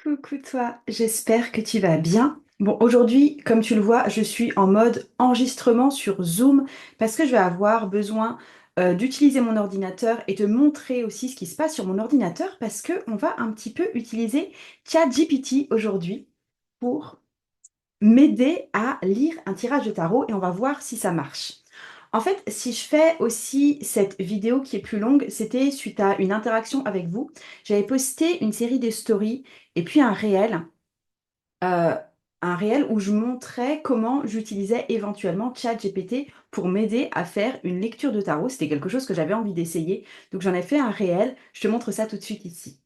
Coucou toi, j'espère que tu vas bien. Bon, aujourd'hui, comme tu le vois, je suis en mode enregistrement sur Zoom parce que je vais avoir besoin d'utiliser mon ordinateur et te montrer aussi ce qui se passe sur mon ordinateur parce que on va un petit peu utiliser ChatGPT aujourd'hui pour m'aider à lire un tirage de tarot et on va voir si ça marche. En fait, si je fais aussi cette vidéo qui est plus longue, c'était suite à une interaction avec vous. J'avais posté une série de stories et puis euh, un réel où je montrais comment j'utilisais éventuellement ChatGPT pour m'aider à faire une lecture de tarot. C'était quelque chose que j'avais envie d'essayer, donc j'en ai fait un réel. Je te montre ça tout de suite ici.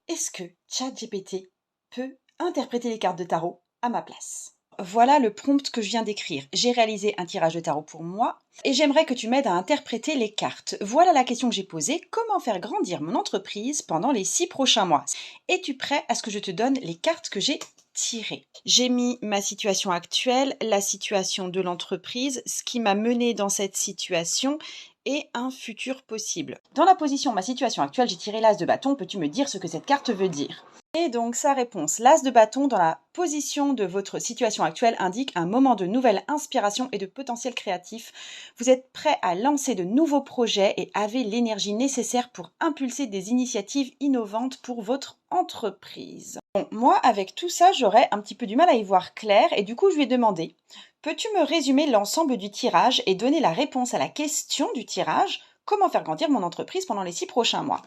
Est-ce que ChatGPT peut interpréter les cartes de tarot à ma place? Voilà le prompt que je viens d'écrire. J'ai réalisé un tirage de tarot pour moi et j'aimerais que tu m'aides à interpréter les cartes. Voilà la question que j'ai posée. Comment faire grandir mon entreprise pendant les 6 prochains mois? Es-tu prêt à ce que je te donne les cartes que j'ai tirées? J'ai mis ma situation actuelle, la situation de l'entreprise, ce qui m'a mené dans cette situation et un futur possible. Dans la position ma situation actuelle, j'ai tiré l'as de bâton. Peux-tu me dire ce que cette carte veut dire? Et donc sa réponse, l'as de bâton dans la position de votre situation actuelle indique un moment de nouvelle inspiration et de potentiel créatif. Vous êtes prêt à lancer de nouveaux projets et avez l'énergie nécessaire pour impulser des initiatives innovantes pour votre entreprise. Bon, moi, avec tout ça, j'aurais un petit peu du mal à y voir clair et du coup, je lui ai demandé, peux-tu me résumer l'ensemble du tirage et donner la réponse à la question du tirage, comment faire grandir mon entreprise pendant les 6 prochains mois?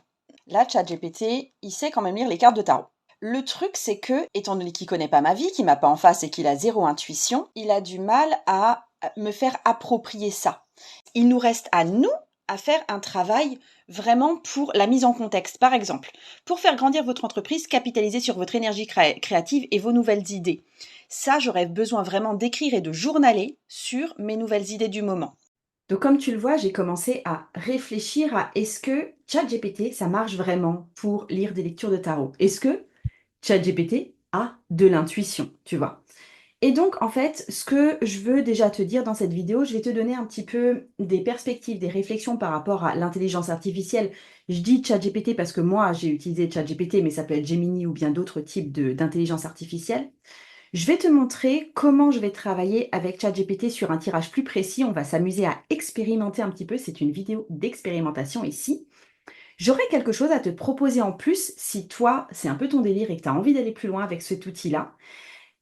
Là, ChatGPT, il sait quand même lire les cartes de tarot. Le truc, c'est que, étant donné qu'il connaît pas ma vie, qu'il m'a pas en face et qu'il a zéro intuition, il a du mal à me faire approprier ça. Il nous reste à nous à faire un travail vraiment pour la mise en contexte. Par exemple, pour faire grandir votre entreprise, capitalisez sur votre énergie créative et vos nouvelles idées. Ça, j'aurais besoin vraiment d'écrire et de journaler sur mes nouvelles idées du moment. Donc comme tu le vois, j'ai commencé à réfléchir à est-ce que ChatGPT, ça marche vraiment pour lire des lectures de tarot? Est-ce que ChatGPT a de l'intuition, tu vois? Et donc, en fait, ce que je veux déjà te dire dans cette vidéo, je vais te donner un petit peu des perspectives, des réflexions par rapport à l'intelligence artificielle. Je dis ChatGPT parce que moi, j'ai utilisé ChatGPT, mais ça peut être Gemini ou bien d'autres types d'intelligence artificielle. Je vais te montrer comment je vais travailler avec ChatGPT sur un tirage plus précis. On va s'amuser à expérimenter un petit peu. C'est une vidéo d'expérimentation ici. J'aurais quelque chose à te proposer en plus si toi, c'est un peu ton délire et que tu as envie d'aller plus loin avec cet outil-là.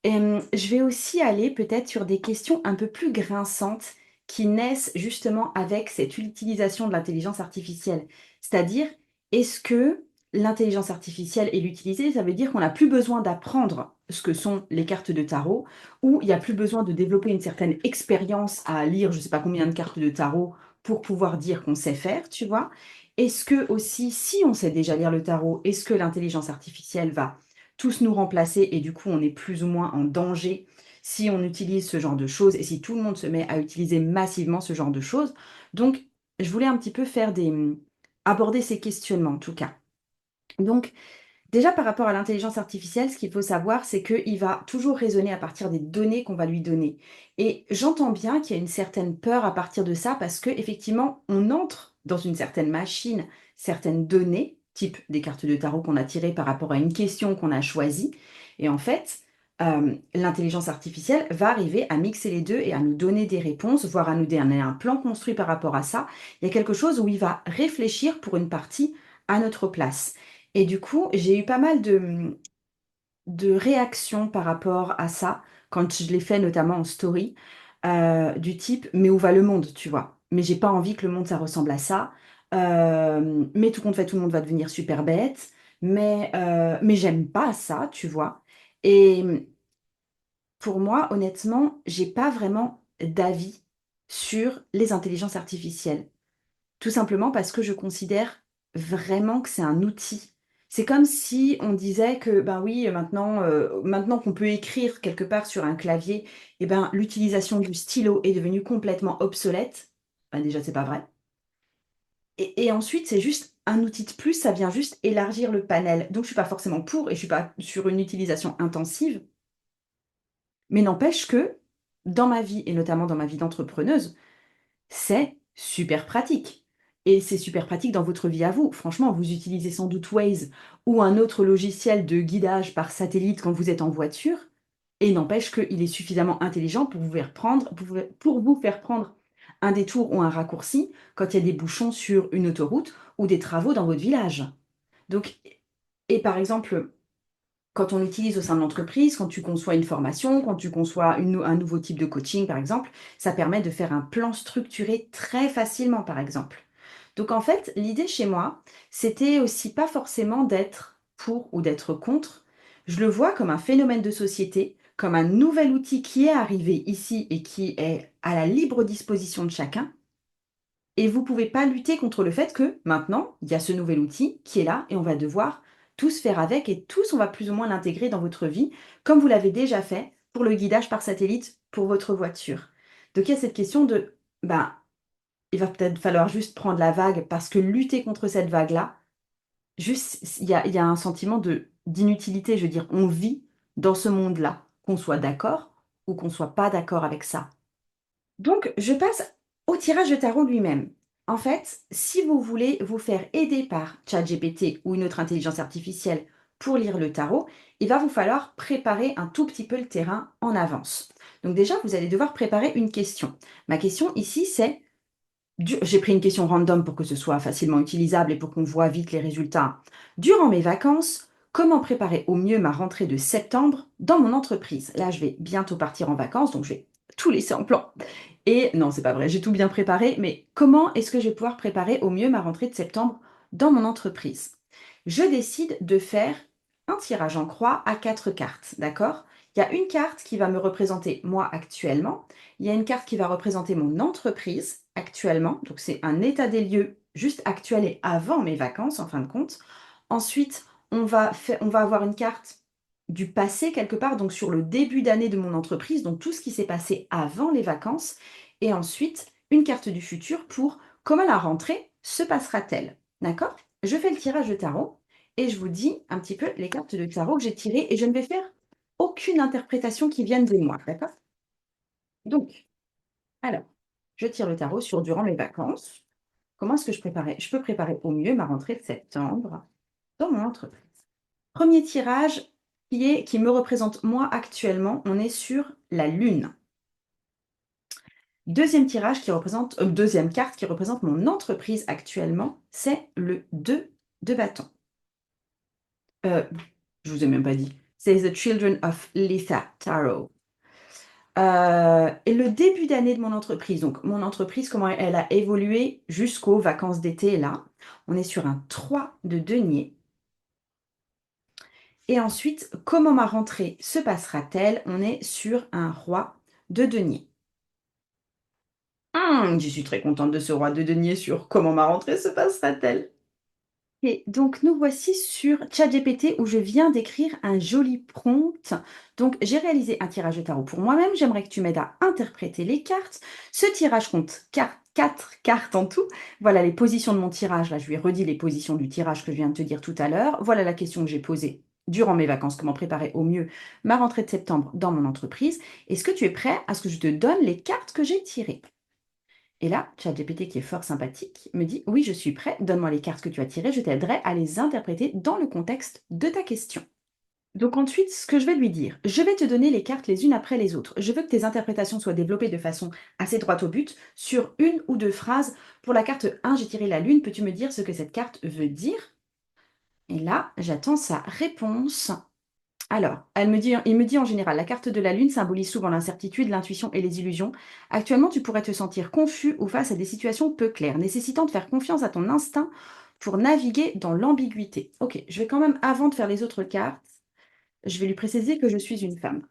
Je vais aussi aller peut-être sur des questions un peu plus grinçantes qui naissent justement avec cette utilisation de l'intelligence artificielle. C'est-à-dire, est-ce que l'intelligence artificielle est l'utiliser, ça veut dire qu'on n'a plus besoin d'apprendre ce que sont les cartes de tarot, ou il n'y a plus besoin de développer une certaine expérience à lire, je ne sais pas combien de cartes de tarot pour pouvoir dire qu'on sait faire, tu vois? Est-ce que aussi, si on sait déjà lire le tarot, est-ce que l'intelligence artificielle va tous nous remplacer et du coup on est plus ou moins en danger si on utilise ce genre de choses et si tout le monde se met à utiliser massivement ce genre de choses. Donc je voulais un petit peu aborder ces questionnements en tout cas. Donc déjà par rapport à l'intelligence artificielle, ce qu'il faut savoir, c'est qu'il va toujours raisonner à partir des données qu'on va lui donner. Et j'entends bien qu'il y a une certaine peur à partir de ça parce que effectivement, on entre dans une certaine machine, certaines données, type des cartes de tarot qu'on a tirées par rapport à une question qu'on a choisie. Et en fait, l'intelligence artificielle va arriver à mixer les deux et à nous donner des réponses, voire à nous donner un plan construit par rapport à ça. Il y a quelque chose où il va réfléchir pour une partie à notre place. Et du coup, j'ai eu pas mal de réactions par rapport à ça, quand je l'ai fait notamment en story, du type, mais où va le monde, tu vois? Mais j'ai pas envie que le monde, ça ressemble à ça. Mais tout compte fait, tout le monde va devenir super bête. Mais j'aime pas ça, tu vois? Et pour moi, honnêtement, j'ai pas vraiment d'avis sur les intelligences artificielles. Tout simplement parce que je considère vraiment que c'est un outil. C'est comme si on disait que, ben oui, maintenant qu'on peut écrire quelque part sur un clavier, eh ben, l'utilisation du stylo est devenue complètement obsolète. Ben déjà, c'est pas vrai. Et ensuite, c'est juste un outil de plus, ça vient juste élargir le panel. Donc, je suis pas forcément pour et je suis pas sur une utilisation intensive, mais n'empêche que dans ma vie, et notamment dans ma vie d'entrepreneuse, c'est super pratique. Et c'est super pratique dans votre vie à vous. Franchement, vous utilisez sans doute Waze ou un autre logiciel de guidage par satellite quand vous êtes en voiture. Et n'empêche qu'il est suffisamment intelligent pour vous faire prendre, pour vous faire prendre un détour ou un raccourci quand il y a des bouchons sur une autoroute ou des travaux dans votre village. Donc, et par exemple, quand on l'utilise au sein de l'entreprise, quand tu conçois une formation, quand tu conçois un nouveau type de coaching, par exemple, ça permet de faire un plan structuré très facilement, par exemple. Donc en fait, l'idée chez moi, c'était aussi pas forcément d'être pour ou d'être contre. Je le vois comme un phénomène de société, comme un nouvel outil qui est arrivé ici et qui est à la libre disposition de chacun. Et vous ne pouvez pas lutter contre le fait que maintenant, il y a ce nouvel outil qui est là et on va devoir tous faire avec et tous, on va plus ou moins l'intégrer dans votre vie, comme vous l'avez déjà fait pour le guidage par satellite pour votre voiture. Donc il y a cette question de, ben, il va peut-être falloir juste prendre la vague parce que lutter contre cette vague-là, juste, il y a un sentiment d'inutilité. Je veux dire, on vit dans ce monde-là, qu'on soit d'accord ou qu'on soit pas d'accord avec ça. Donc, je passe au tirage de tarot lui-même. En fait, si vous voulez vous faire aider par ChatGPT ou une autre intelligence artificielle pour lire le tarot, il va vous falloir préparer un tout petit peu le terrain en avance. Donc déjà, vous allez devoir préparer une question. Ma question ici, c'est j'ai pris une question random pour que ce soit facilement utilisable et pour qu'on voit vite les résultats. Durant mes vacances, comment préparer au mieux ma rentrée de septembre dans mon entreprise? Là, je vais bientôt partir en vacances, donc je vais tout laisser en plan. Et non, c'est pas vrai, j'ai tout bien préparé, mais comment est-ce que je vais pouvoir préparer au mieux ma rentrée de septembre dans mon entreprise? Je décide de faire un tirage en croix à 4 cartes, d'accord? Il y a une carte qui va me représenter moi actuellement, il y a une carte qui va représenter mon entreprise actuellement, donc c'est un état des lieux juste actuel et avant mes vacances en fin de compte. Ensuite, on va avoir une carte du passé quelque part, donc sur le début d'année de mon entreprise, donc tout ce qui s'est passé avant les vacances. Et ensuite, une carte du futur pour comment la rentrée se passera-t-elle. D'accord? Je fais le tirage de tarot et je vous dis un petit peu les cartes de tarot que j'ai tirées et je ne vais faire aucune interprétation qui vienne de moi. D'accord? Donc, alors, je tire le tarot sur durant mes vacances. Comment est-ce que je peux préparer au mieux ma rentrée de septembre dans mon entreprise? Premier tirage qui me représente moi actuellement, on est sur la lune. Deuxième tirage qui représente, deuxième carte qui représente mon entreprise actuellement, c'est le 2 de bâton. Je vous ai même pas dit. C'est The Children of Litha Tarot. Et le début d'année de mon entreprise, donc mon entreprise, comment elle a évolué jusqu'aux vacances d'été là. On est sur un 3 de denier. Et ensuite, comment ma rentrée se passera-t-elle? On est sur un roi de denier. Je suis très contente de ce roi de denier sur comment ma rentrée se passera-t-elle. Et donc, nous voici sur ChatGPT où je viens d'écrire un joli prompt. Donc, j'ai réalisé un tirage de tarot pour moi-même. J'aimerais que tu m'aides à interpréter les cartes. Ce tirage compte 4 cartes en tout. Voilà les positions de mon tirage. Là, je lui ai redit les positions du tirage que je viens de te dire tout à l'heure. Voilà la question que j'ai posée durant mes vacances. Comment préparer au mieux ma rentrée de septembre dans mon entreprise? Est-ce que tu es prêt à ce que je te donne les cartes que j'ai tirées? Et là, ChatGPT, qui est fort sympathique, me dit: «Oui, je suis prêt, donne-moi les cartes que tu as tirées, je t'aiderai à les interpréter dans le contexte de ta question». Donc ensuite, ce que je vais lui dire, je vais te donner les cartes les unes après les autres. Je veux que tes interprétations soient développées de façon assez droite au but sur une ou deux phrases. Pour la carte 1, j'ai tiré la lune. Peux-tu me dire ce que cette carte veut dire? Et là, j'attends sa réponse. Alors, il me dit en général, la carte de la Lune symbolise souvent l'incertitude, l'intuition et les illusions. Actuellement, tu pourrais te sentir confus ou face à des situations peu claires, nécessitant de faire confiance à ton instinct pour naviguer dans l'ambiguïté. Ok, je vais quand même, avant de faire les autres cartes, je vais lui préciser que je suis une femme.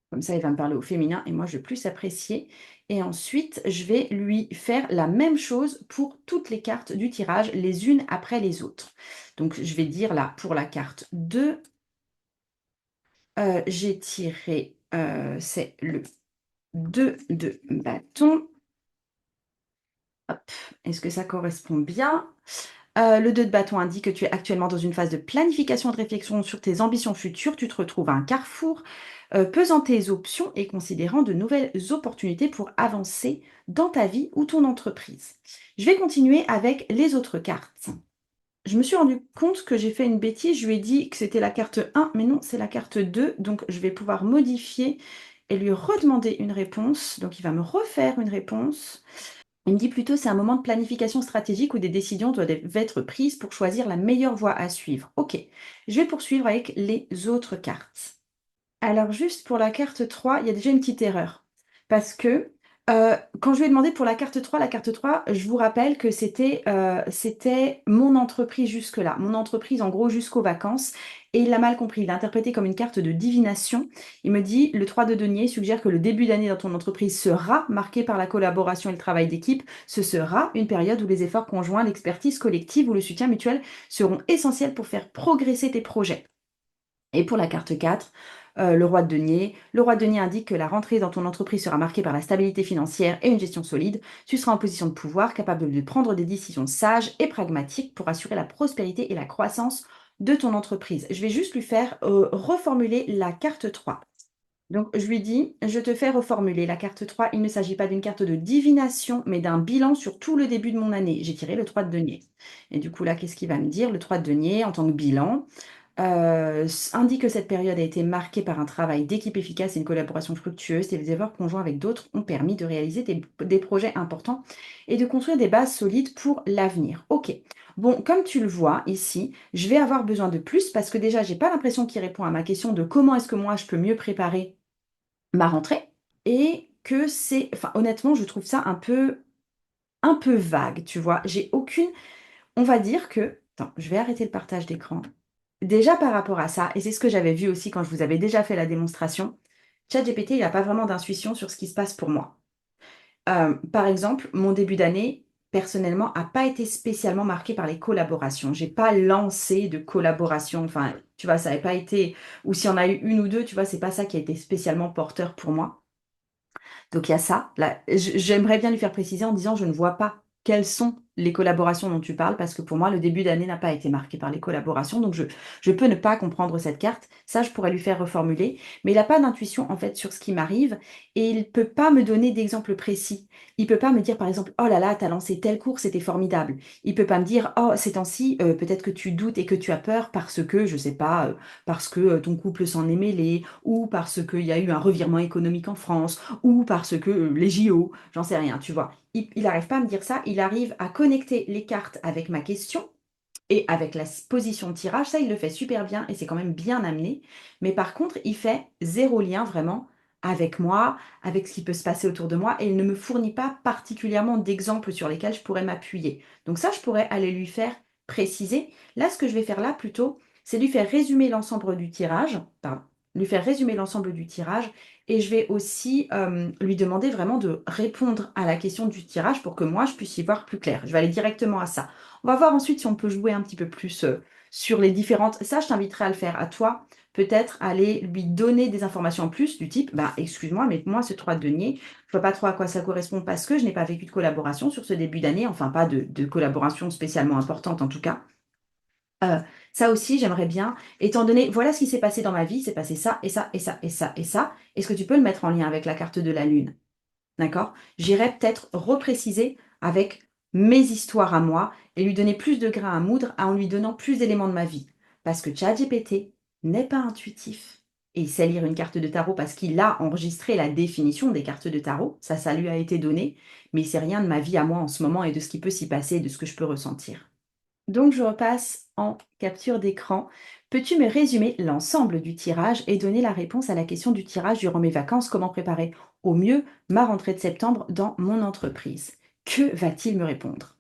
Comme ça, il va me parler au féminin et moi, je vais plus apprécier. Et ensuite, je vais lui faire la même chose pour toutes les cartes du tirage, les unes après les autres. Donc, je vais dire là, pour la carte 2, j'ai tiré, c'est le 2 de bâton. Hop, est-ce que ça correspond bien? Le 2 de bâton indique que tu es actuellement dans une phase de planification et de réflexion sur tes ambitions futures. Tu te retrouves à un carrefour, pesant tes options et considérant de nouvelles opportunités pour avancer dans ta vie ou ton entreprise. Je vais continuer avec les autres cartes. Je me suis rendu compte que j'ai fait une bêtise. Je lui ai dit que c'était la carte 1, mais non, c'est la carte 2. Donc, je vais pouvoir modifier et lui redemander une réponse. Donc, il va me refaire une réponse. Il me dit plutôt c'est un moment de planification stratégique où des décisions doivent être prises pour choisir la meilleure voie à suivre. Ok, je vais poursuivre avec les autres cartes. Alors juste pour la carte 3, il y a déjà une petite erreur. Parce que quand je lui ai demandé pour la carte 3, je vous rappelle que c'était mon entreprise jusque-là. Mon entreprise en gros jusqu'aux vacances. Et il l'a mal compris. Il l'a interprété comme une carte de divination. Il me dit, le 3 de denier suggère que le début d'année dans ton entreprise sera marqué par la collaboration et le travail d'équipe. Ce sera une période où les efforts conjoints, l'expertise collective ou le soutien mutuel seront essentiels pour faire progresser tes projets. Et pour la carte 4, le roi de denier. Le roi de denier indique que la rentrée dans ton entreprise sera marquée par la stabilité financière et une gestion solide. Tu seras en position de pouvoir, capable de prendre des décisions sages et pragmatiques pour assurer la prospérité et la croissance de ton entreprise. Je vais juste lui faire reformuler la carte 3. Donc, je lui dis, je te fais reformuler la carte 3. Il ne s'agit pas d'une carte de divination, mais d'un bilan sur tout le début de mon année. J'ai tiré le 3 de denier. Et du coup, là, qu'est-ce qu'il va me dire? Le 3 de denier, en tant que bilan, indique que cette période a été marquée par un travail d'équipe efficace et une collaboration fructueuse et les efforts conjoints avec d'autres ont permis de réaliser des projets importants et de construire des bases solides pour l'avenir. Ok. Bon, comme tu le vois ici, je vais avoir besoin de plus parce que déjà, j'ai pas l'impression qu'il répond à ma question de comment est-ce que moi je peux mieux préparer ma rentrée et que c'est, enfin, honnêtement, je trouve ça un peu vague, tu vois. J'ai aucune, on va dire que, attends, je vais arrêter le partage d'écran. Déjà par rapport à ça, et c'est ce que j'avais vu aussi quand je vous avais déjà fait la démonstration, ChatGPT, il n'a pas vraiment d'intuition sur ce qui se passe pour moi. Par exemple, mon début d'année, personnellement, n'a pas été spécialement marqué par les collaborations. J'ai pas lancé de collaboration. Enfin, tu vois, ça n'avait pas été, ou s'il y en a eu une ou deux, tu vois, c'est pas ça qui a été spécialement porteur pour moi. Donc il y a ça. Là, j'aimerais bien lui faire préciser en disant je ne vois pas quelles sont les collaborations dont tu parles, parce que pour moi, le début d'année n'a pas été marqué par les collaborations. Donc je peux ne pas comprendre cette carte. Ça, je pourrais lui faire reformuler. Mais il n'a pas d'intuition en fait sur ce qui m'arrive et il ne peut pas me donner d'exemple précis. Il peut pas me dire par exemple, oh là là, tu as lancé tel cours, c'était formidable. Il peut pas me dire, oh, ces temps-ci, peut-être que tu doutes et que tu as peur parce que, je sais pas, parce que ton couple s'en est mêlé, ou parce qu'il y a eu un revirement économique en France, ou parce que les JO, j'en sais rien, tu vois. Il n'arrive pas à me dire ça, il arrive à connecter les cartes avec ma question et avec la position de tirage, ça il le fait super bien et c'est quand même bien amené. Mais par contre, il fait zéro lien vraiment avec moi, avec ce qui peut se passer autour de moi et il ne me fournit pas particulièrement d'exemples sur lesquels je pourrais m'appuyer. Donc ça, je pourrais aller lui faire préciser. Là, ce que je vais faire là plutôt, c'est lui faire résumer l'ensemble du tirage, pardon, lui faire résumer l'ensemble du tirage et je vais aussi lui demander vraiment de répondre à la question du tirage pour que moi, je puisse y voir plus clair. Je vais aller directement à ça. On va voir ensuite si on peut jouer un petit peu plus sur les différentes. Ça, je t'inviterai à le faire à toi. Peut-être aller lui donner des informations en plus du type, bah, excuse-moi, mais moi, ce 3 de denier, je vois pas trop à quoi ça correspond parce que je n'ai pas vécu de collaboration sur ce début d'année, enfin pas de collaboration spécialement importante en tout cas. Euh, Ça aussi, j'aimerais bien, étant donné, voilà ce qui s'est passé dans ma vie, c'est passé ça et ça et ça et ça et ça. Est-ce que tu peux le mettre en lien avec la carte de la Lune? D'accord? J'irai peut-être repréciser avec mes histoires à moi et lui donner plus de grains à moudre en lui donnant plus d'éléments de ma vie. Parce que ChatGPT n'est pas intuitif. Et il sait lire une carte de tarot parce qu'il a enregistré la définition des cartes de tarot. Ça lui a été donné. Mais il sait rien de ma vie à moi en ce moment et de ce qui peut s'y passer et de ce que je peux ressentir. Donc je repasse en capture d'écran. Peux-tu me résumer l'ensemble du tirage et donner la réponse à la question du tirage durant mes vacances? Comment préparer au mieux ma rentrée de septembre dans mon entreprise? Que va-t-il me répondre?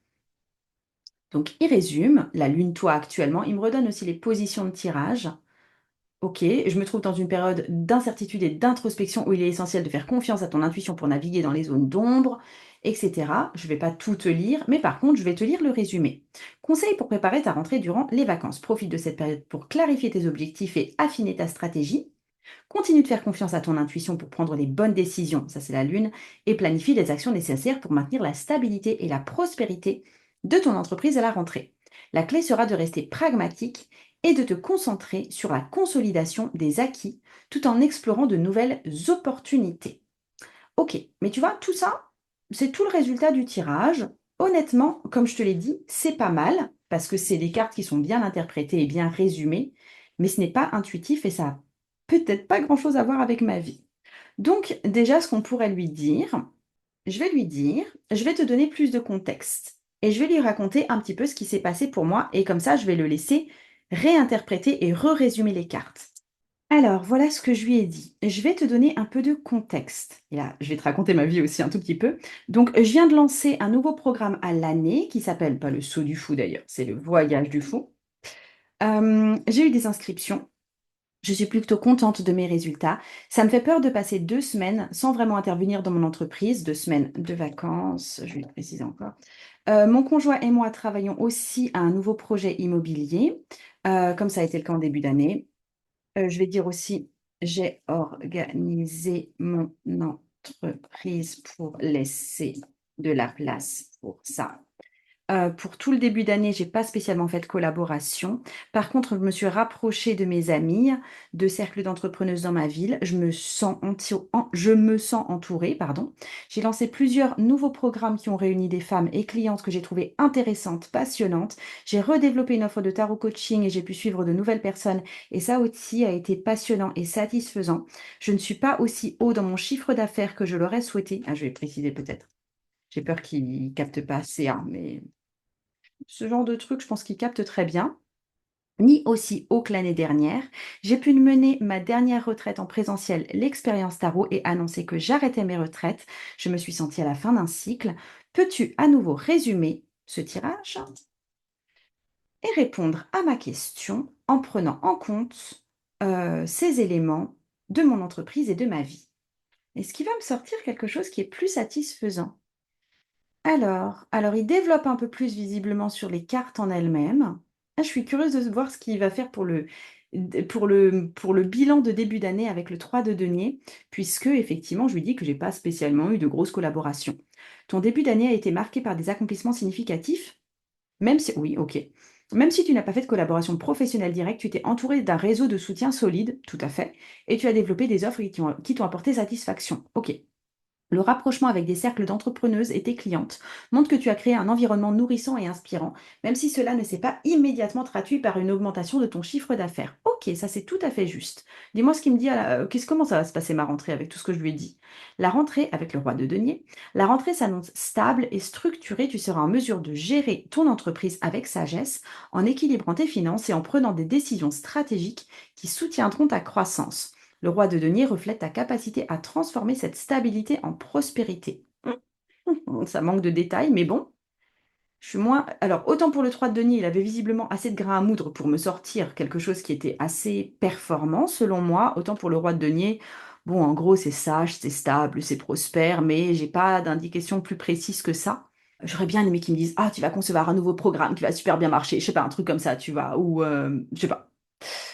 Donc il résume la lune toi actuellement. Il me redonne aussi les positions de tirage. Ok, je me trouve dans une période d'incertitude et d'introspection où il est essentiel de faire confiance à ton intuition pour naviguer dans les zones d'ombre, etc. Je ne vais pas tout te lire, mais par contre, je vais te lire le résumé. Conseil pour préparer ta rentrée durant les vacances. Profite de cette période pour clarifier tes objectifs et affiner ta stratégie. Continue de faire confiance à ton intuition pour prendre les bonnes décisions, ça c'est la lune, et planifie les actions nécessaires pour maintenir la stabilité et la prospérité de ton entreprise à la rentrée. La clé sera de rester pragmatique et de te concentrer sur la consolidation des acquis tout en explorant de nouvelles opportunités. Ok, mais tu vois, tout ça, c'est tout le résultat du tirage. Honnêtement, comme je te l'ai dit, c'est pas mal parce que c'est des cartes qui sont bien interprétées et bien résumées, mais ce n'est pas intuitif et ça a peut-être pas grand-chose à voir avec ma vie. Donc déjà, ce qu'on pourrait lui dire, je vais te donner plus de contexte et je vais lui raconter un petit peu ce qui s'est passé pour moi et comme ça, je vais le laisser réinterpréter et re-résumer les cartes. Alors, voilà ce que je lui ai dit. Je vais te donner un peu de contexte. Et là, je vais te raconter ma vie aussi un tout petit peu. Donc, je viens de lancer un nouveau programme à l'année qui s'appelle, pas le saut du fou d'ailleurs, c'est le voyage du fou. J'ai eu des inscriptions. Je suis plutôt contente de mes résultats. Ça me fait peur de passer 2 semaines sans vraiment intervenir dans mon entreprise, 2 semaines de vacances, je vais le préciser encore. Mon conjoint et moi travaillons aussi à un nouveau projet immobilier, comme ça a été le cas en début d'année. Je vais dire aussi, j'ai organisé mon entreprise pour laisser de la place pour ça. Pour tout le début d'année, j'ai pas spécialement fait de collaboration. Par contre, je me suis rapprochée de mes amies, de cercles d'entrepreneuses dans ma ville. Je me sens entourée, pardon. J'ai lancé plusieurs nouveaux programmes qui ont réuni des femmes et clientes que j'ai trouvées intéressantes, passionnantes. J'ai redéveloppé une offre de tarot coaching et j'ai pu suivre de nouvelles personnes. Et ça aussi a été passionnant et satisfaisant. Je ne suis pas aussi haut dans mon chiffre d'affaires que je l'aurais souhaité. Ah, je vais préciser peut-être. J'ai peur qu'il capte pas assez, hein, mais ce genre de truc, je pense qu'il capte très bien. Ni aussi haut que l'année dernière. J'ai pu mener ma dernière retraite en présentiel, l'expérience tarot, et annoncer que j'arrêtais mes retraites. Je me suis sentie à la fin d'un cycle. Peux-tu à nouveau résumer ce tirage et répondre à ma question en prenant en compte ces éléments de mon entreprise et de ma vie? Est-ce qu'il va me sortir quelque chose qui est plus satisfaisant? Alors, il développe un peu plus visiblement sur les cartes en elles-mêmes. Ah, je suis curieuse de voir ce qu'il va faire pour le bilan de début d'année avec le 3 de denier, puisque effectivement, je lui dis que j'ai pas spécialement eu de grosses collaborations. Ton début d'année a été marqué par des accomplissements significatifs, même si, oui, ok. Même si tu n'as pas fait de collaboration professionnelle directe, tu t'es entouré d'un réseau de soutien solide, tout à fait, et tu as développé des offres qui t'ont apporté satisfaction. Ok. Le rapprochement avec des cercles d'entrepreneuses et tes clientes montre que tu as créé un environnement nourrissant et inspirant, même si cela ne s'est pas immédiatement traduit par une augmentation de ton chiffre d'affaires. Ok, ça c'est tout à fait juste. Dis-moi ce qu'il me dit comment ça va se passer ma rentrée avec tout ce que je lui ai dit. La rentrée avec le roi de denier, la rentrée s'annonce stable et structurée. Tu seras en mesure de gérer ton entreprise avec sagesse, en équilibrant tes finances et en prenant des décisions stratégiques qui soutiendront ta croissance. Le roi de denier reflète ta capacité à transformer cette stabilité en prospérité. Ça manque de détails, mais bon, je suis moins. Alors, autant pour le 3 de denier, il avait visiblement assez de grain à moudre pour me sortir quelque chose qui était assez performant, selon moi. Autant pour le roi de denier, bon, en gros, c'est sage, c'est stable, c'est prospère, mais j'ai pas d'indication plus précise que ça. J'aurais bien aimé qu'ils me disent, ah, tu vas concevoir un nouveau programme qui va super bien marcher, je sais pas, un truc comme ça, tu vois, ou je sais pas.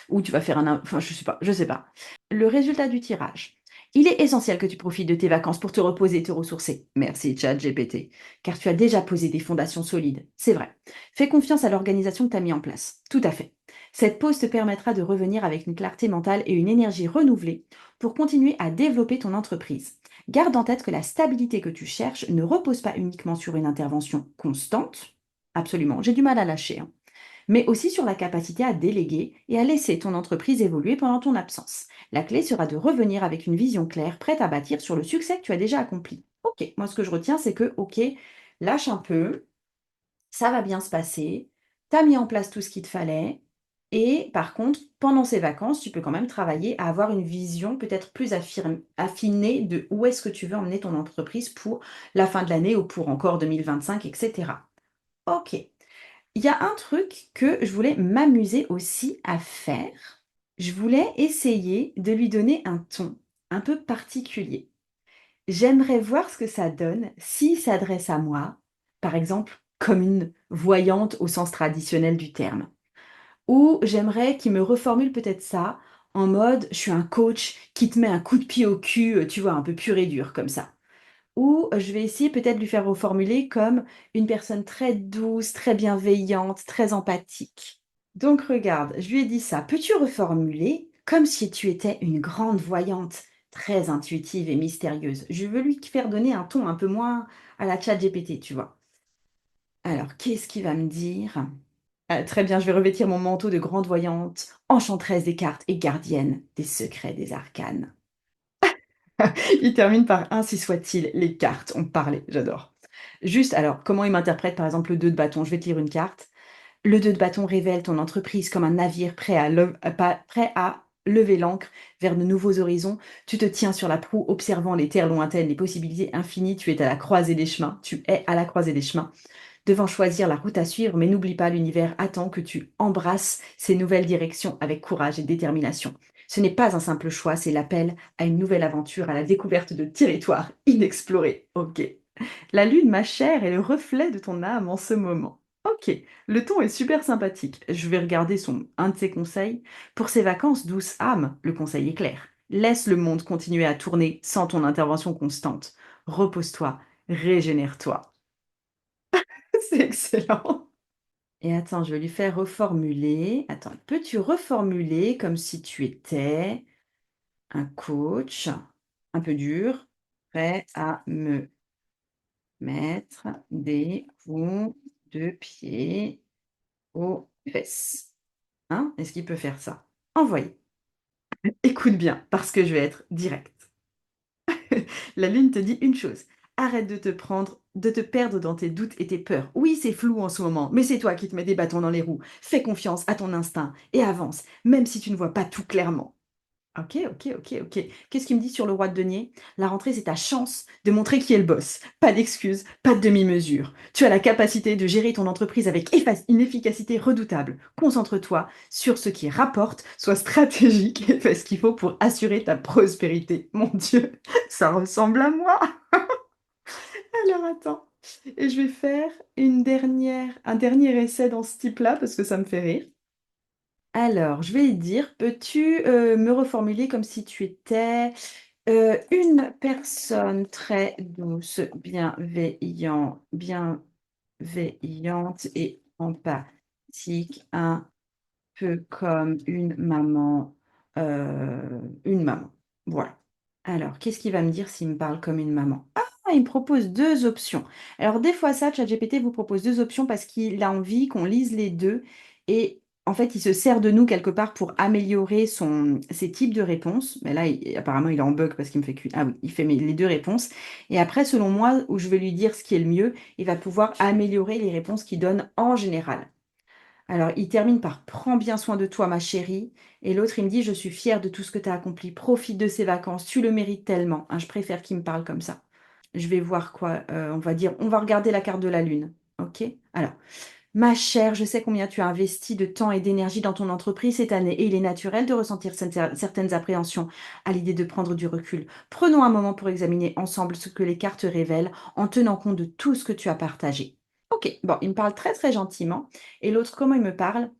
Ou tu vas faire un... Enfin, je sais pas, je sais pas. Le résultat du tirage. Il est essentiel que tu profites de tes vacances pour te reposer et te ressourcer. Merci, ChatGPT. Car tu as déjà posé des fondations solides. C'est vrai. Fais confiance à l'organisation que tu as mis en place. Tout à fait. Cette pause te permettra de revenir avec une clarté mentale et une énergie renouvelée pour continuer à développer ton entreprise. Garde en tête que la stabilité que tu cherches ne repose pas uniquement sur une intervention constante. Absolument, j'ai du mal à lâcher, hein, mais aussi sur la capacité à déléguer et à laisser ton entreprise évoluer pendant ton absence. La clé sera de revenir avec une vision claire, prête à bâtir sur le succès que tu as déjà accompli. Ok, moi ce que je retiens, c'est que, ok, lâche un peu, ça va bien se passer, tu as mis en place tout ce qu'il te fallait, et par contre, pendant ces vacances, tu peux quand même travailler à avoir une vision peut-être plus affinée de où est-ce que tu veux emmener ton entreprise pour la fin de l'année ou pour encore 2025, etc. Ok. Il y a un truc que je voulais m'amuser aussi à faire. Je voulais essayer de lui donner un ton un peu particulier. J'aimerais voir ce que ça donne s'il s'adresse à moi, par exemple, comme une voyante au sens traditionnel du terme. Ou j'aimerais qu'il me reformule peut-être ça en mode je suis un coach qui te met un coup de pied au cul, tu vois, un peu pur et dur comme ça. ou je vais essayer peut-être de lui faire reformuler comme une personne très douce, très bienveillante, très empathique. Donc regarde, je lui ai dit ça. Peux-tu reformuler comme si tu étais une grande voyante, très intuitive et mystérieuse? Je veux lui faire donner un ton un peu moins à la chat GPT, tu vois. Alors, qu'est-ce qu'il va me dire? Très bien, je vais revêtir mon manteau de grande voyante, enchanteresse des cartes et gardienne des secrets des arcanes. Il termine par ainsi soit-il, les cartes ont parlé, j'adore. Juste, alors, comment il m'interprète par exemple le 2 de bâton? Je vais te lire une carte. Le 2 de bâton révèle ton entreprise comme un navire prêt à lever l'ancre vers de nouveaux horizons. Tu te tiens sur la proue, observant les terres lointaines, les possibilités infinies. Tu es à la croisée des chemins. Tu es à la croisée des chemins, devant choisir la route à suivre, mais n'oublie pas, l'univers attend que tu embrasses ces nouvelles directions avec courage et détermination. Ce n'est pas un simple choix, c'est l'appel à une nouvelle aventure, à la découverte de territoires inexplorés. Ok. La lune, ma chère, est le reflet de ton âme en ce moment. Ok, le ton est super sympathique. Je vais regarder un de ses conseils. Pour ces vacances, douce âme, le conseil est clair. Laisse le monde continuer à tourner sans ton intervention constante. Repose-toi, régénère-toi. C'est excellent. Et attends, je vais lui faire reformuler. Attends, peux-tu reformuler comme si tu étais un coach un peu dur, prêt à me mettre des coups de pied aux fesses? Hein? Est-ce qu'il peut faire ça? Envoyé. Écoute bien, parce que je vais être direct. La lune te dit une chose. Arrête de te perdre dans tes doutes et tes peurs. Oui, c'est flou en ce moment, mais c'est toi qui te mets des bâtons dans les roues. Fais confiance à ton instinct et avance, même si tu ne vois pas tout clairement. Ok, ok, ok, ok. Qu'est-ce qu'il me dit sur le roi de denier? La rentrée, c'est ta chance de montrer qui est le boss. Pas d'excuses, pas de demi-mesure. Tu as la capacité de gérer ton entreprise avec une efficacité redoutable. Concentre-toi sur ce qui rapporte, sois stratégique et fais ce qu'il faut pour assurer ta prospérité. Mon Dieu, ça ressemble à moi. Alors attends. Et je vais faire un dernier essai dans ce type-là parce que ça me fait rire. Alors, je vais lui dire, peux-tu me reformuler comme si tu étais une personne très douce, bienveillante et empathique, un peu comme une maman. Voilà. Alors, qu'est-ce qu'il va me dire s'il me parle comme une maman? Ah, il me propose 2 options. Alors, des fois, ça, ChatGPT vous propose 2 options parce qu'il a envie qu'on lise les 2 et en fait, il se sert de nous quelque part pour améliorer ses types de réponses. Mais là, apparemment, il est en bug parce qu'il me fait ah oui, il fait les 2 réponses. Et après, selon moi, où je vais lui dire ce qui est le mieux, il va pouvoir améliorer les réponses qu'il donne en général. Alors, il termine par prends bien soin de toi, ma chérie. Et l'autre, il me dit je suis fière de tout ce que tu as accompli. Profite de ces vacances. Tu le mérites tellement. Hein, je préfère qu'il me parle comme ça. Je vais voir quoi. On va regarder la carte de la lune. Ok? Alors, ma chère, je sais combien tu as investi de temps et d'énergie dans ton entreprise cette année et il est naturel de ressentir certaines appréhensions à l'idée de prendre du recul. Prenons un moment pour examiner ensemble ce que les cartes révèlent en tenant compte de tout ce que tu as partagé. Ok, bon, il me parle très très gentiment. Et l'autre, comment il me parle?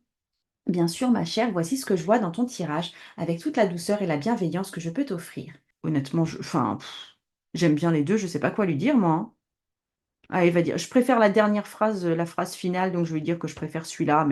Bien sûr, ma chère, voici ce que je vois dans ton tirage, avec toute la douceur et la bienveillance que je peux t'offrir. Honnêtement, j'aime bien les deux, je sais pas quoi lui dire, moi. Hein. Ah, il va dire, je préfère la dernière phrase, la phrase finale, donc je vais dire que je préfère celui-là,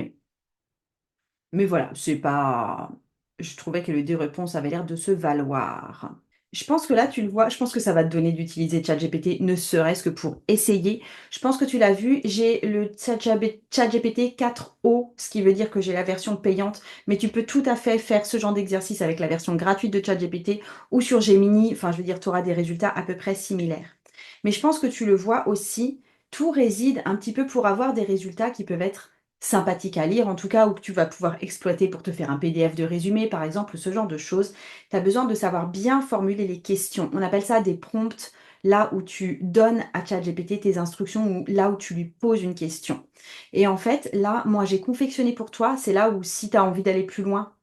mais voilà, c'est pas. Je trouvais que les deux réponses avaient l'air de se valoir. Je pense que là, tu le vois, je pense que ça va te donner d'utiliser ChatGPT, ne serait-ce que pour essayer. Je pense que tu l'as vu, j'ai le ChatGPT 4O, ce qui veut dire que j'ai la version payante, mais tu peux tout à fait faire ce genre d'exercice avec la version gratuite de ChatGPT ou sur Gemini, enfin je veux dire, tu auras des résultats à peu près similaires. Mais je pense que tu le vois aussi, tout réside un petit peu pour avoir des résultats qui peuvent être sympathiques à lire, en tout cas, ou que tu vas pouvoir exploiter pour te faire un PDF de résumé, par exemple, ce genre de choses. Tu as besoin de savoir bien formuler les questions. On appelle ça des prompts, là où tu donnes à ChatGPT tes instructions ou là où tu lui poses une question. Et en fait, là, moi, j'ai confectionné pour toi, c'est là où si tu as envie d'aller plus loin,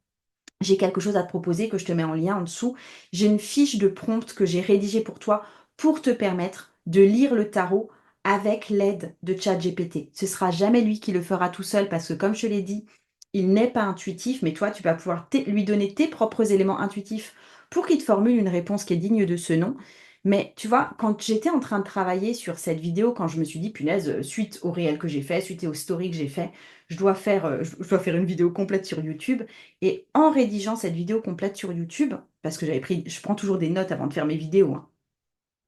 j'ai quelque chose à te proposer que je te mets en lien en dessous. J'ai une fiche de prompt que j'ai rédigée pour toi pour te permettre de lire le tarot avec l'aide de ChatGPT. Ce sera jamais lui qui le fera tout seul parce que comme je te l'ai dit, il n'est pas intuitif, mais toi, tu vas pouvoir lui donner tes propres éléments intuitifs pour qu'il te formule une réponse qui est digne de ce nom. Mais tu vois, quand j'étais en train de travailler sur cette vidéo, quand je me suis dit, punaise, suite au réel que j'ai fait, suite aux stories que j'ai fait, je dois faire une vidéo complète sur YouTube. Et en rédigeant cette vidéo complète sur YouTube, parce que je prends toujours des notes avant de faire mes vidéos,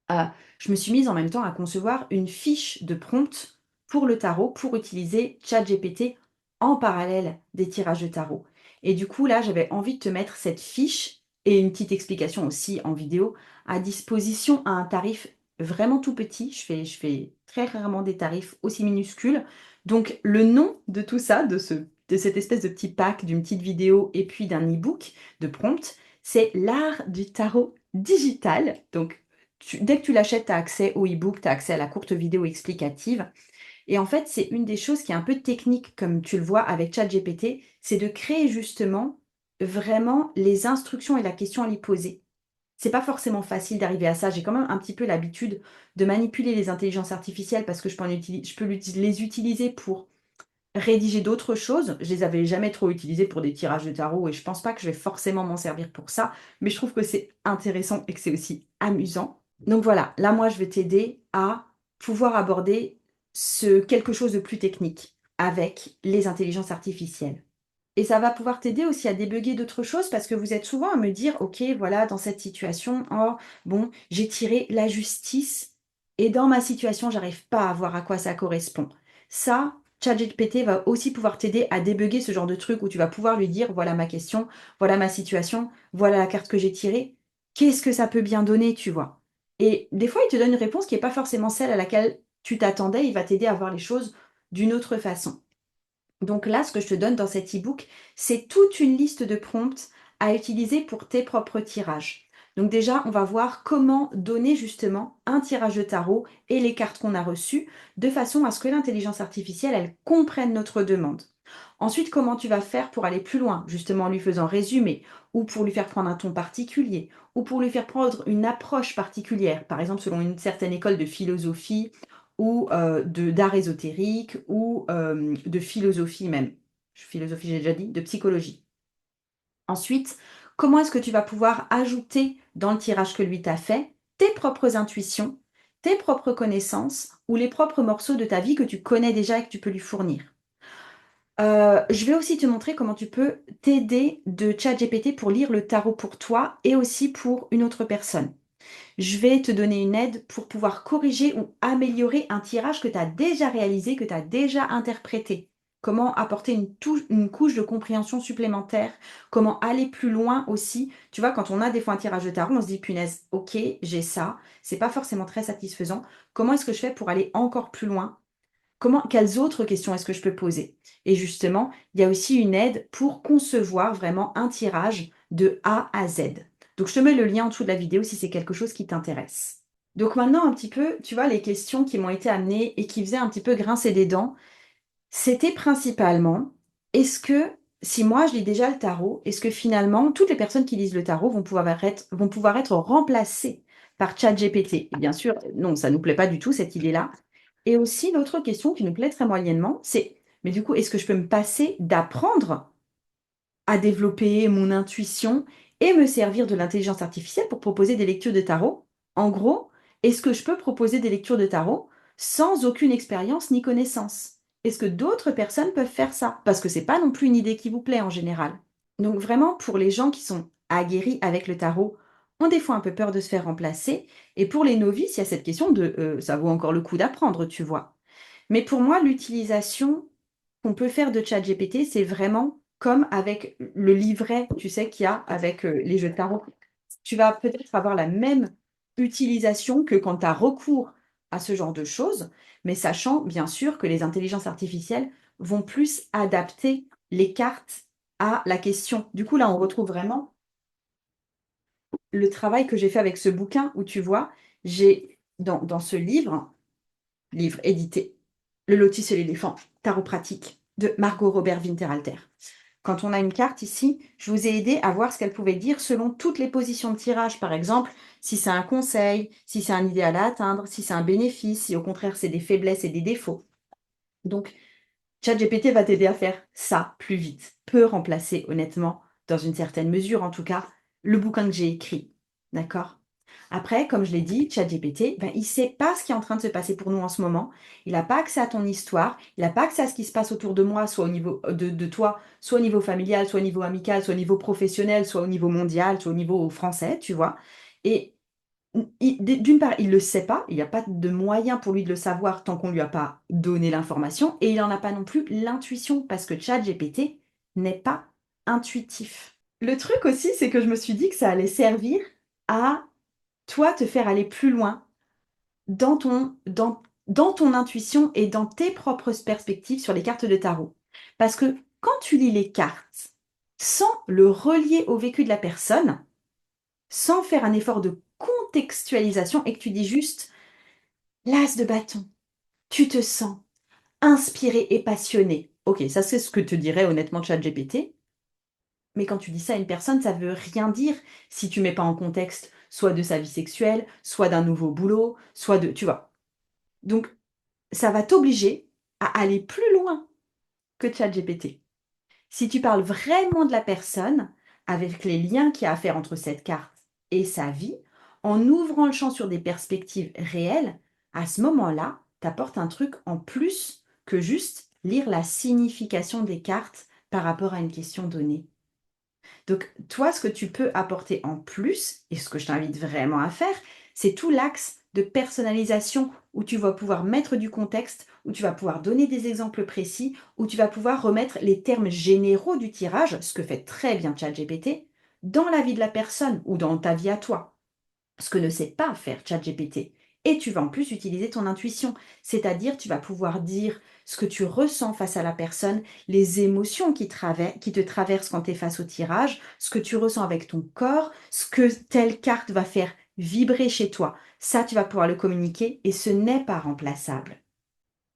hein, je me suis mise en même temps à concevoir une fiche de prompt pour le tarot pour utiliser ChatGPT en parallèle des tirages de tarot. Et du coup, là, j'avais envie de te mettre cette fiche et une petite explication aussi en vidéo à disposition à un tarif vraiment tout petit. Je fais très rarement des tarifs aussi minuscules. Donc, le nom de tout ça, de cette espèce de petit pack, d'une petite vidéo et puis d'un e-book de prompt, c'est l'art du tarot digital. Donc, dès que tu l'achètes, tu as accès au e-book, tu as accès à la courte vidéo explicative. Et en fait, c'est une des choses qui est un peu technique, comme tu le vois avec ChatGPT, c'est de créer justement vraiment les instructions et la question à lui poser. C'est pas forcément facile d'arriver à ça. J'ai quand même un petit peu l'habitude de manipuler les intelligences artificielles parce que je peux les utiliser pour rédiger d'autres choses. Je les avais jamais trop utilisées pour des tirages de tarot et je pense pas que je vais forcément m'en servir pour ça, mais je trouve que c'est intéressant et que c'est aussi amusant. Donc voilà, là moi je vais t'aider à pouvoir aborder quelque chose de plus technique avec les intelligences artificielles. Et ça va pouvoir t'aider aussi à débugger d'autres choses parce que vous êtes souvent à me dire, OK, voilà, dans cette situation, oh, bon, j'ai tiré la justice et dans ma situation, j'arrive pas à voir à quoi ça correspond. Ça, ChatGPT va aussi pouvoir t'aider à débugger ce genre de truc où tu vas pouvoir lui dire, voilà ma question, voilà ma situation, voilà la carte que j'ai tirée, qu'est-ce que ça peut bien donner, tu vois. Et des fois, il te donne une réponse qui n'est pas forcément celle à laquelle tu t'attendais, il va t'aider à voir les choses d'une autre façon. Donc là, ce que je te donne dans cet e-book, c'est toute une liste de prompts à utiliser pour tes propres tirages. Donc déjà, on va voir comment donner justement un tirage de tarot et les cartes qu'on a reçues de façon à ce que l'intelligence artificielle, elle comprenne notre demande. Ensuite, comment tu vas faire pour aller plus loin, justement en lui faisant résumer, ou pour lui faire prendre un ton particulier, ou pour lui faire prendre une approche particulière, par exemple selon une certaine école de philosophie ou d'art ésotérique ou de philosophie même. Philosophie, j'ai déjà dit, de psychologie. Ensuite, comment est-ce que tu vas pouvoir ajouter dans le tirage que lui t'a fait tes propres intuitions, tes propres connaissances ou les propres morceaux de ta vie que tu connais déjà et que tu peux lui fournir. Je vais aussi te montrer comment tu peux t'aider de ChatGPT pour lire le tarot pour toi et aussi pour une autre personne. Je vais te donner une aide pour pouvoir corriger ou améliorer un tirage que tu as déjà réalisé, que tu as déjà interprété. Comment apporter une couche de compréhension supplémentaire, comment aller plus loin aussi. Tu vois, quand on a des fois un tirage de tarot, on se dit, punaise, ok, j'ai ça, c'est pas forcément très satisfaisant. Comment est-ce que je fais pour aller encore plus loin? Quelles autres questions est-ce que je peux poser? Et justement, il y a aussi une aide pour concevoir vraiment un tirage de A à Z. Donc, je te mets le lien en dessous de la vidéo si c'est quelque chose qui t'intéresse. Donc maintenant, un petit peu, tu vois, les questions qui m'ont été amenées et qui faisaient un petit peu grincer des dents, c'était principalement, est-ce que si moi je lis déjà le tarot, est-ce que finalement toutes les personnes qui lisent le tarot vont pouvoir être remplacées par ChatGPT? Et bien sûr, non, ça ne nous plaît pas du tout cette idée-là. Et aussi, l'autre question qui nous plaît très moyennement, c'est, mais du coup, est-ce que je peux me passer d'apprendre à développer mon intuition et me servir de l'intelligence artificielle pour proposer des lectures de tarot? En gros, est-ce que je peux proposer des lectures de tarot sans aucune expérience ni connaissance? Est-ce que d'autres personnes peuvent faire ça? Parce que c'est pas non plus une idée qui vous plaît en général. Donc vraiment, pour les gens qui sont aguerris avec le tarot, ont des fois un peu peur de se faire remplacer. Et pour les novices, il y a cette question de ça vaut encore le coup d'apprendre, tu vois. Mais pour moi, l'utilisation qu'on peut faire de ChatGPT, c'est vraiment comme avec le livret, tu sais, qu'il y a avec les jeux de tarot. Tu vas peut-être avoir la même utilisation que quand tu as recours à ce genre de choses, mais sachant bien sûr que les intelligences artificielles vont plus adapter les cartes à la question. Du coup, là, on retrouve vraiment le travail que j'ai fait avec ce bouquin où tu vois, j'ai dans ce livre édité, Le Lotus et l'éléphant, tarot pratique de Margot Robert Winterhalter. Quand on a une carte ici, je vous ai aidé à voir ce qu'elle pouvait dire selon toutes les positions de tirage. Par exemple, si c'est un conseil, si c'est un idéal à atteindre, si c'est un bénéfice, si au contraire c'est des faiblesses et des défauts. Donc, ChatGPT va t'aider à faire ça plus vite. Peut remplacer, honnêtement, dans une certaine mesure en tout cas, le bouquin que j'ai écrit. D'accord? Après, comme je l'ai dit, ChatGPT, ben, il ne sait pas ce qui est en train de se passer pour nous en ce moment. Il n'a pas accès à ton histoire, il n'a pas accès à ce qui se passe autour de moi, soit au niveau de toi, soit au niveau familial, soit au niveau amical, soit au niveau professionnel, soit au niveau mondial, soit au niveau français, tu vois. Et d'une part, il ne le sait pas, il n'y a pas de moyen pour lui de le savoir tant qu'on ne lui a pas donné l'information, et il n'en a pas non plus l'intuition, parce que ChatGPT n'est pas intuitif. Le truc aussi, c'est que je me suis dit que ça allait servir à toi te faire aller plus loin dans ton intuition et dans tes propres perspectives sur les cartes de tarot. Parce que quand tu lis les cartes sans le relier au vécu de la personne, sans faire un effort de contextualisation et que tu dis juste l'as de bâton, tu te sens inspiré et passionné. Ok, ça c'est ce que te dirait honnêtement ChatGPT. Mais quand tu dis ça à une personne, ça veut rien dire si tu mets pas en contexte soit de sa vie sexuelle, soit d'un nouveau boulot, soit de... Tu vois. Donc, ça va t'obliger à aller plus loin que ChatGPT. Si tu parles vraiment de la personne, avec les liens qu'il y a à faire entre cette carte et sa vie, en ouvrant le champ sur des perspectives réelles, à ce moment-là, tu apportes un truc en plus que juste lire la signification des cartes par rapport à une question donnée. Donc, toi, ce que tu peux apporter en plus, et ce que je t'invite vraiment à faire, c'est tout l'axe de personnalisation où tu vas pouvoir mettre du contexte, où tu vas pouvoir donner des exemples précis, où tu vas pouvoir remettre les termes généraux du tirage, ce que fait très bien ChatGPT, dans la vie de la personne ou dans ta vie à toi, ce que ne sait pas faire ChatGPT. Et tu vas en plus utiliser ton intuition, c'est-à-dire tu vas pouvoir dire ce que tu ressens face à la personne, les émotions qui te traversent quand tu es face au tirage, ce que tu ressens avec ton corps, ce que telle carte va faire vibrer chez toi. Ça, tu vas pouvoir le communiquer et ce n'est pas remplaçable.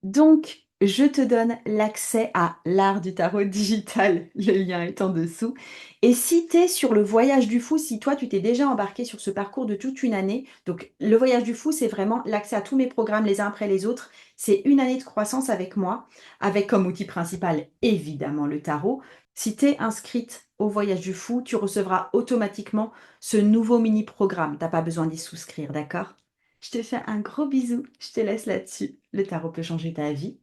Donc, je te donne l'accès à l'art du tarot digital, le lien est en dessous. Et si tu es sur le voyage du fou, si toi tu t'es déjà embarqué sur ce parcours de toute une année, donc le voyage du fou, c'est vraiment l'accès à tous mes programmes les uns après les autres. C'est une année de croissance avec moi, avec comme outil principal évidemment le tarot. Si tu es inscrite au voyage du fou, tu recevras automatiquement ce nouveau mini-programme. T'as pas besoin d'y souscrire, d'accord? Je te fais un gros bisou, je te laisse là-dessus. Le tarot peut changer ta vie.